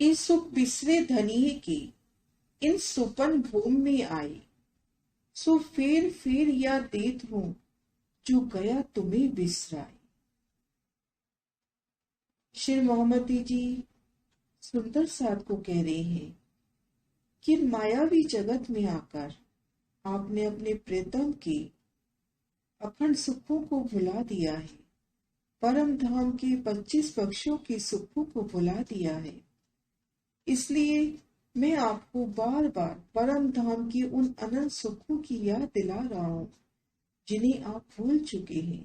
ई सुख बिसरे धनी की इन सुपन भूम में आई। सो फेर फेर याद देत हूँ जो गया तुम्हें बिसराई। शेर मोहम्मदी जी सुंदर साथ को कह रहे हैं कि मायावी जगत में आकर आपने अपने प्रीतम के अखंड सुखों को भुला दिया है। परम धाम के 25 पक्षों के सुखों को भुला दिया है। इसलिए मैं आपको बार बार परम धाम के उन अनंत सुखों की याद दिला रहा हूं जिन्हें आप भूल चुके हैं।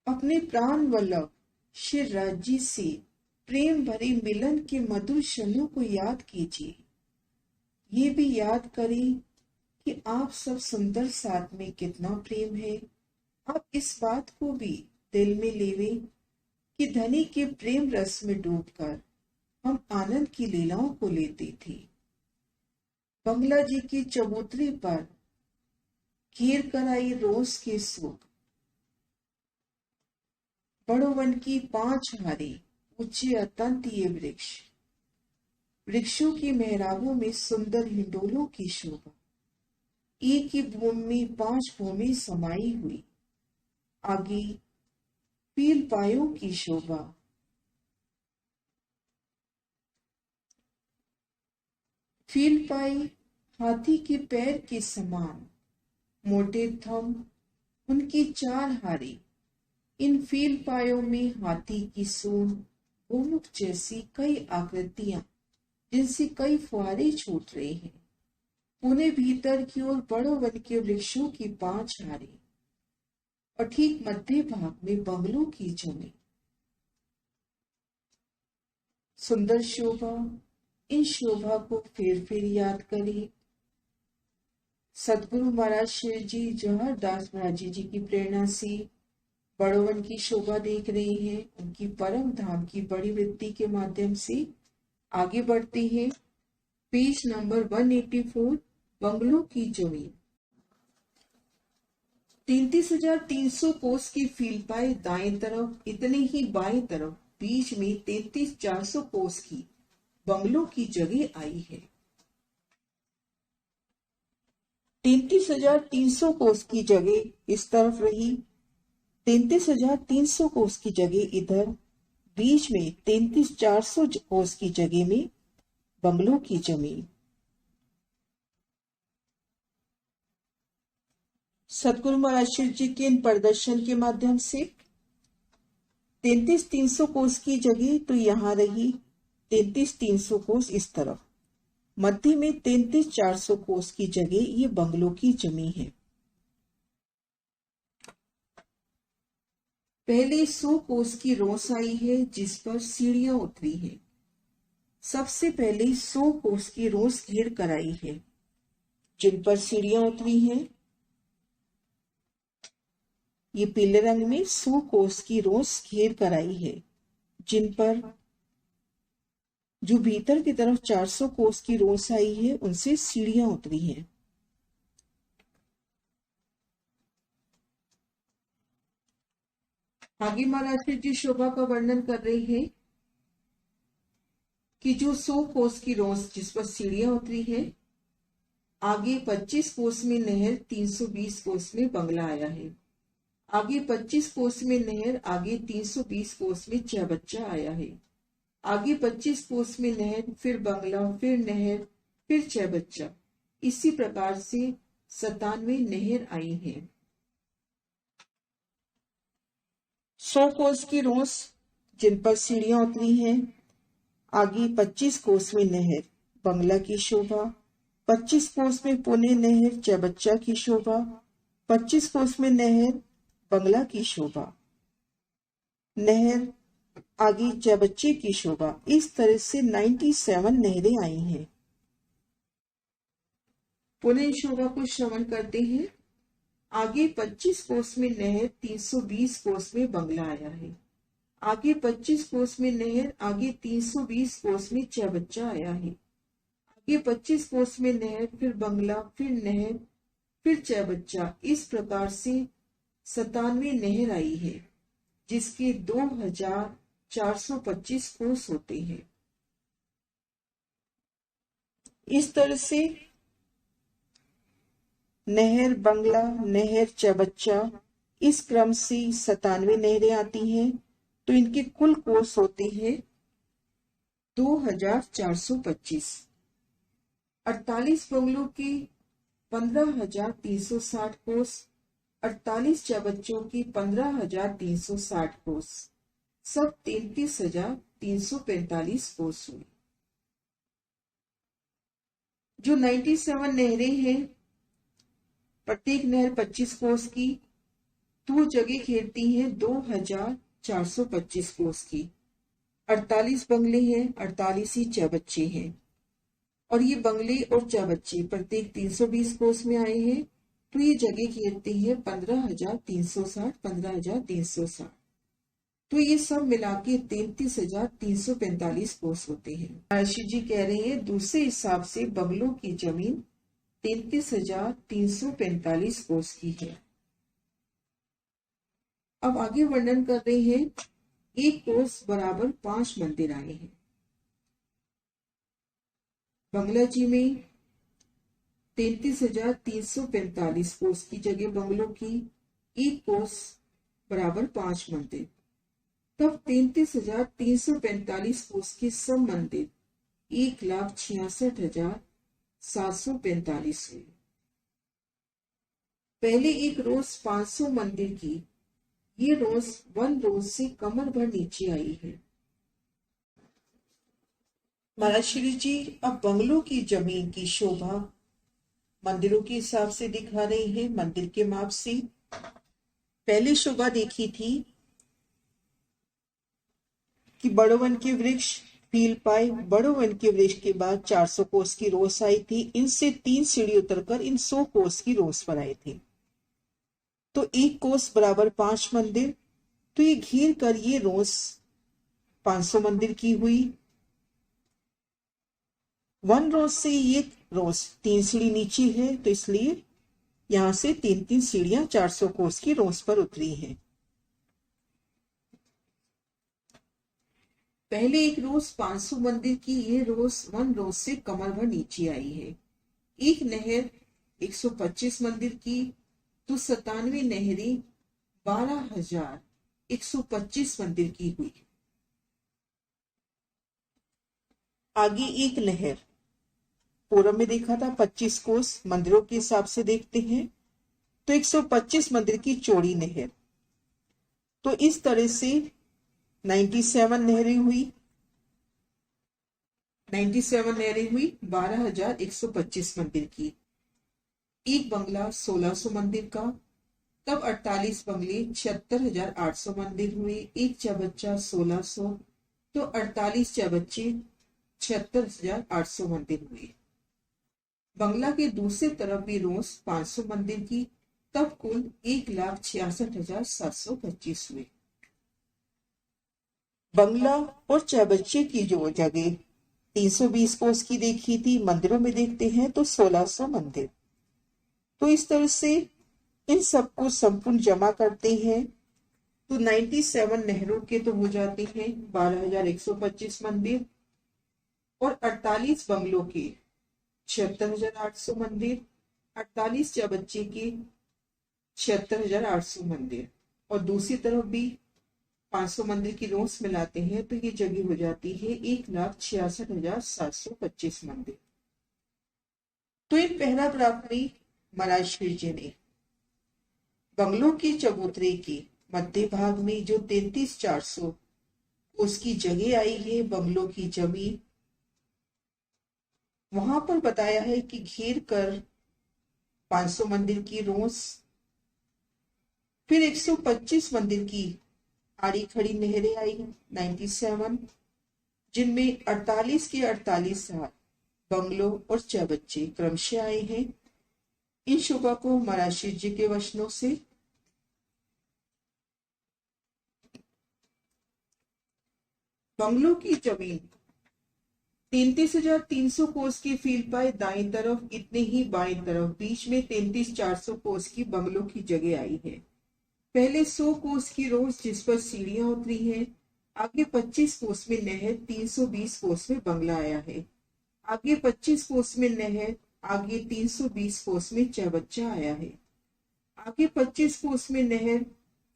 अपने प्राण वल्लभ श्री राज्य से प्रेम भरे मिलन के मधुर क्षणों को याद कीजिए। ये भी याद करें कि आप सब सुंदर साथ में कितना प्रेम है। आप इस बात को भी दिल में लेवें कि धनी के प्रेम रस में डूबकर हम आनंद की लीलाओं को लेते थे। बंगला जी की चबूतरे पर घेर कर आई रोज के सुख, बड़ो वन की 5 हारे ऊंचे अतंतीय वृक्ष, वृक्षों की मेहराबों में सुंदर हिंडोलों की शोभा, एक ही भूमि में 5 भूमि समाई हुई, आगे पील पायों की शोभा, फील पाई हाथी के पैर के समान, मोटे थम उनकी 4 हारे, इन फील पायों में हाथी की सूंड, गोमुख जैसी कई आकृतियां जिनसे कई फुहारे छूट रहे हैं। पुणे भीतर की ओर बड़ो वन के वृक्षों की 5 हारे और ठीक मध्य भाग में बंगलों की जमी, सुंदर शोभा। इन शोभा को फिर फिर याद करें। सदगुरु महाराज श्री जी जवाहर दास महाराज जी की प्रेरणा से बड़ो वन की शोभा देख रहे हैं। उनकी परम धाम की बड़ी वृत्ति के माध्यम से आगे बढ़ते हैं। पेज नंबर 184, बंगलों की जमीन। 33,300 कोस की फील पाए दाएं तरफ, इतने ही बाएं तरफ बीच में 33,400 कोस की बंगलों की जगह आई है। 33,300 कोस की जगह इस तरफ रही, 33,300 कोस की जगह इधर, बीच में 33,400 कोस की जगह में बंगलों की जमीन। सतगुरु महाराज शिव जी के इन प्रदर्शन के माध्यम से 33,300 कोस की जगह तो यहां रही, 33,300 कोस इस तरफ, मध्य में 33,400 कोस की जगह ये बंगलों की जमीन है। पहले 100 कोस की रोस आई है जिस पर सीढ़ियां उतरी है। सबसे पहले 100 कोस की रोस घेर कर आई है जिन पर सीढ़ियां उतरी हैं। ये पीले रंग में 100 कोस की रोस घेर कर आई है जिन पर जो भीतर की तरफ 400 कोस की रोस आई है उनसे सीढ़ियां उतरी हैं। आगे महाराज जी शोभा का वर्णन कर रहे हैं कि जो 100 कोस की रोस जिस पर सीढ़ियां उतरी है, आगे 25 कोस में नहर, 320 कोस में बंगला आया है। आगे 25 कोस में नहर, आगे 320 कोस में चहबच्चा आया है। आगे 25 कोस में नहर, फिर बंगला, फिर नहर, फिर चहबच्चा। इसी प्रकार से 97 नहर आई हैं। 100 कोस की रोस जिन पर सीढ़ियां उतरी हैं, आगे 25 कोस में नहर, बंगला की शोभा, 25 कोस में पुणे नहर, चहबच्चा की शोभा, 25 कोस में नहर, बंगला की शोभा, नहर, आगे चहबच्चे की शोभा। इस तरह से 97 नहरें आई हैं। पुणे शोभा को श्रवण करते हैं। आगे 25 कोस में नहर, 320 कोस में बंगला आया है। आगे 25 कोस में नहर, आगे 320 कोस में चहबच्चा आया है। आगे 25 कोस में नहर, फिर बंगला, फिर नहर, फिर चहबच्चा। इस प्रकार से 97 नहर आई है। जिसके 2425 कोस होते हैं। इस तरह से नहर, बंगला, नहर, चबच्चा, इस क्रम से 97 नहरें आती हैं। तो इनके कुल कोस होते हैं 2425। 48 बंगलों की 15,360 कोस, 48 चबच्चों की 15,360 कोस, सब 33,345 कोस हुई। जो 97 नहरें हैं, प्रत्येक नहर 25 कोस की, तो जगह घेरती हैं 2,425 कोस की। 48 बंगले हैं, 48 ही चबच्चे हैं, और ये बंगले और चबच्चे प्रत्येक 320 कोस में आए हैं, तो ये जगह घेरते हैं 15,360, 15,360। तो ये सब मिला के 33,345 कोस होते हैं। आशी जी कह रहे हैं दूसरे हिसाब से बंगलों की जमीन 33,345 कोस की है। अब आगे वर्णन कर रहे हैं, एक कोस बराबर 5 मंदिर आए हैं। बंगला जी में 33,345 कोस की जगह बंगलों की, एक कोस बराबर 5 मंदिर, तब 33,345 कोस के सब मंदिर 1,66,745 हुए। पहले एक रोज 500 मंदिर की, ये रोज 1 रोज से कमर भर नीचे आई है। महाराज श्री जी अब बंगलों की जमीन की शोभा मंदिरों के हिसाब से दिखा रहे हैं, मंदिर के माप से। पहले शोभा देखी थी कि बड़ो वन के वृक्ष फील पाए। बड़ो वन के वृक्ष के बाद 400 कोस की रोस आई थी। इनसे 3 सीढ़ी उतरकर इन 100 कोस की रोस पर आए थे। तो एक कोस बराबर 5 मंदिर, तो ये घेर कर ये रोस 500 मंदिर की हुई। 1 रोज से ये रोज 3 सीढ़ी नीचे है, तो इसलिए यहां से 3-3 सीढ़ियां 400 कोस की रोस पर उतरी हैं। पहले एक रोज 500 मंदिर की, ये रोज 1 रोज से कमर भर नीचे आई है। एक नहर 125 मंदिर की, तो 97 नहरें 12,125 मंदिर की हुई। आगे एक नहर पूर्व में देखा था 25 कोस, मंदिरों के हिसाब से देखते हैं तो 125 मंदिर की चौड़ी नहर। तो इस तरह से 97 नहरें हुई। 97 नहरें हुई 12,125 मंदिर की। एक बंगला 1,600 मंदिर का, तब 48 बंगले 76,800 मंदिर हुए। एक चबच्चा 1,600, तो 48 चबच्चे 76,800 मंदिर हुए। बंगला के दूसरे तरफ भी रोज 500 मंदिर की, तब कुल 1,66,725 हुए। बंगला और चबच्चे की जो जगह 320 कोस की देखी थी, मंदिरों में देखते हैं तो 1,600 मंदिर। तो इस तरह से इन सबको संपूर्ण जमा करते हैं तो 97 नहरों के तो हो जाते हैं 12,125 मंदिर, और 48 बंगलों के 76,800 मंदिर, 48 चबच्चे के 76,800 मंदिर, और दूसरी तरफ भी 500 मंदिर की रोस मिलाते हैं तो ये जगह हो जाती है 1,66,725 मंदिर। तो इन पहला प्राप्त में महाराज श्री जी ने बंगलों की चबूतरे के मध्य भाग में जो 33,400 उसकी जगह आई है, बंगलों की जमीन, वहां पर बताया है कि घेर कर 500 मंदिर की रोस, फिर 125 मंदिर की आड़ी खड़ी नहरें आई 97, जिनमें 48 के 48 बंगलों और चबच्चे क्रमशः आए हैं। इन शोभा को महाराज श्री जी के वचनों से बंगलों की जमीन 33,300 कोस की फील पाए दाईं तरफ, इतने ही बाईं तरफ बीच में 33,400 कोस की बंगलों की जगह आई है। पहले 100 कोस की रोड जिस पर सीढ़ियां उतरी हैं, आगे 25 कोस में नहर, 320 कोस में बंगला आया है। आगे 25 कोस में नहर, आगे 320 कोस में चौबच्चा आया है। आगे 25 कोस में नहर,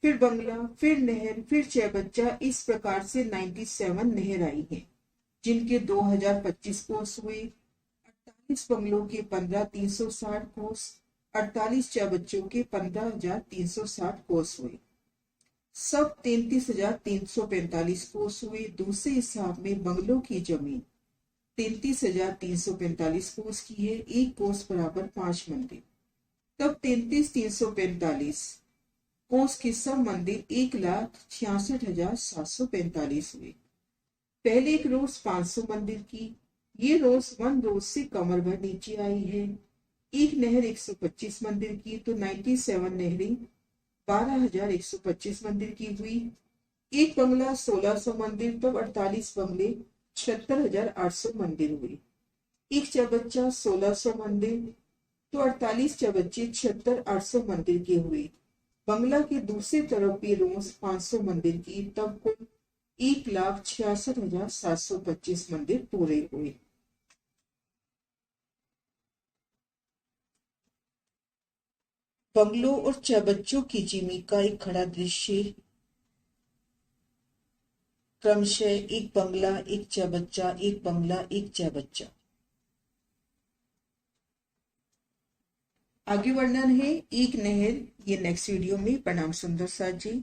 फिर बंगला, फिर नहर, फिर चौबच्चा, इस प्रकार से 97 नहर आई है, जिनके 2025 कोस हुए। 48 बंगलों के 15,360 कोस, 48 चौबच्चों के 15,360 कोस हुए। सब 33,345 कोस हुए। दूसरे हिसाब में बंगलों की जमीन 33,345 कोस की है। एक कोस बराबर 5 मंदिर। तब 33,345 कोस के सब मंदिर 1,66,745 हुए। पहले एक रोज 500 मंदिर की, ये रोज 1 रोज से कमर भर नीचे आई है। एक नहर 125 मंदिर की, तो 97 नहरें 12,125 मंदिर की हुई। एक बंगला 1600 मंदिर, तब 48 बंगले 76,800 मंदिर हुए। एक चौबच्चा 1600 मंदिर, तो 48 चौबच्चे 76,800 मंदिर के हुए। बंगला की दूसरी तरफ भी रोज 500 मंदिर की, तब कुल 1,66,725 मंदिर पूरे हुए। बंगलों और चौबच्चों की जिमी का एक खड़ा दृश्य, क्रमशः एक बंगला, एक चौबच्चा, एक बंगला, एक चौबच्चा। आगे वर्णन है एक नहर। ये नेक्स्ट वीडियो में। प्रणाम सुंदर साथ जी।